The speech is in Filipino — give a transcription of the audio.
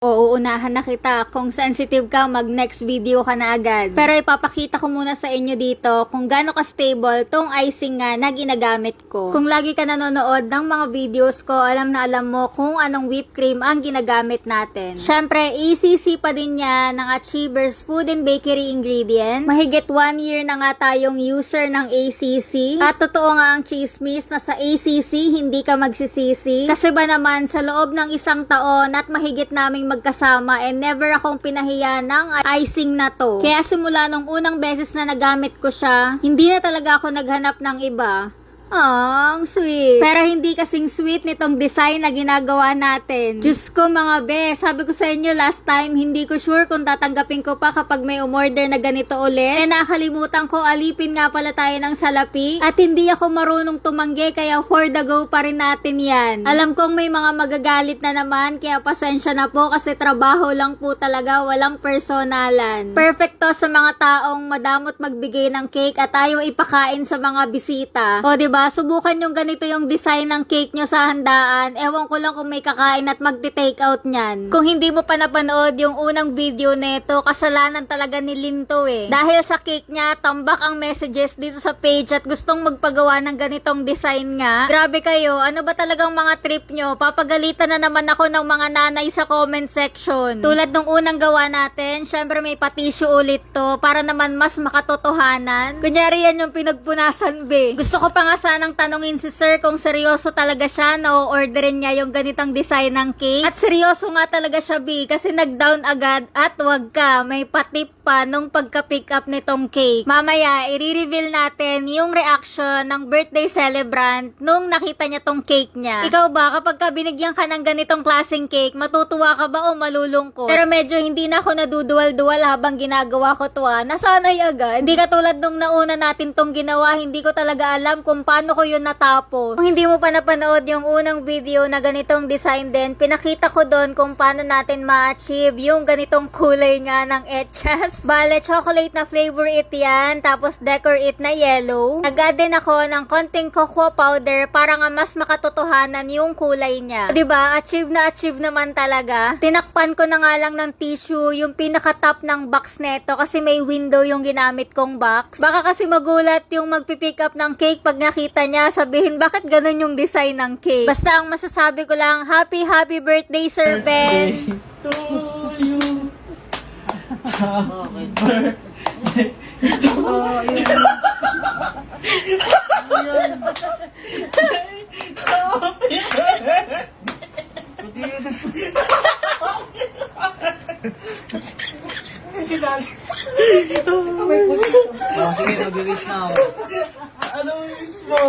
O uunahan na kita. Kung sensitive ka, mag next video ka na agad. Pero ipapakita ko muna sa inyo dito kung gaano ka-stable tong icing nga na ginagamit ko. Kung lagi ka nanonood ng mga videos ko, alam na alam mo kung anong whipped cream ang ginagamit natin. Syempre, ECC pa din niya ng Achievers Food and Bakery Ingredients. Mahigit 1 year na nga tayong user ng ACC. At totoo nga ang chismis na sa ACC hindi ka magsisisi. Kasi ba naman sa loob ng isang taon at mahigit naming magkasama never akong pinahiya ng icing na to. Kaya simula nung unang beses na nagamit ko siya, hindi na talaga ako naghanap ng iba. Ang sweet. Pero hindi kasing sweet nitong design na ginagawa natin. Diyos ko mga be, sabi ko sa inyo last time, hindi ko sure kung tatanggapin ko pa kapag may umorder na ganito ulit. Nakalimutan ko, alipin nga pala tayo ng salapi. At hindi ako marunong tumanggi, kaya for the go pa rin natin yan. Alam kong may mga magagalit na naman, kaya pasensya na po kasi trabaho lang po talaga, walang personalan. Perfect to sa mga taong madamot magbigay ng cake at ayaw ipakain sa mga bisita. O diba? Subukan yung ganito yung design ng cake nyo sa handaan. Ewan ko lang kung may kakain at magti-take out nyan. Kung hindi mo pa napanood yung unang video neto, kasalanan talaga ni Linto eh. Dahil sa cake niya, tambak ang messages dito sa page at gustong magpagawa ng ganitong design nga. Grabe kayo, ano ba talagang mga trip nyo? Papagalitan na naman ako ng mga nanay sa comment section. Tulad nung unang gawa natin, syempre may patisyo ulit to para naman mas makatotohanan. Kunyari yan yung pinagpunasan be. Gusto ko pa nga sanang tanongin si sir kung seryoso talaga siya na o-orderin niya yung ganitong design ng cake. At seryoso nga talaga siya B kasi nag-down agad at wag ka, may patip pa nung pagka-pick up nitong cake. Mamaya, i-reveal natin yung reaction ng birthday celebrant nung nakita niya tong cake niya. Ikaw ba, kapag ka binigyan ka ng ganitong klaseng cake, matutuwa ka ba o malulungkot? Pero medyo hindi na ako naduduwal-duwal habang ginagawa ko to nasanay agad. Hindi katulad nung nauna natin tong ginawa, hindi ko talaga alam kung paano ko yun natapos. Kung hindi mo pa napanood yung unang video na ganitong design din, pinakita ko doon kung paano natin ma-achieve yung ganitong kulay nga ng etchas. Bale, chocolate na flavor it yan, tapos decor it na yellow. Nag-add din ako ng konting cocoa powder para nga mas makatotohanan yung kulay niya. Diba? Achieve na achieve naman talaga. Tinakpan ko na nga lang ng tissue yung pinaka-top ng box neto kasi may window yung ginamit kong box. Baka kasi magulat yung magpipick up ng cake pag nakita niya, sabihin bakit ganun yung design ng cake. Basta ang masasabi ko lang, happy birthday Sir Ben. To you. Happy birthday to you. Sige, mag-reach na ako. Ano wish mo?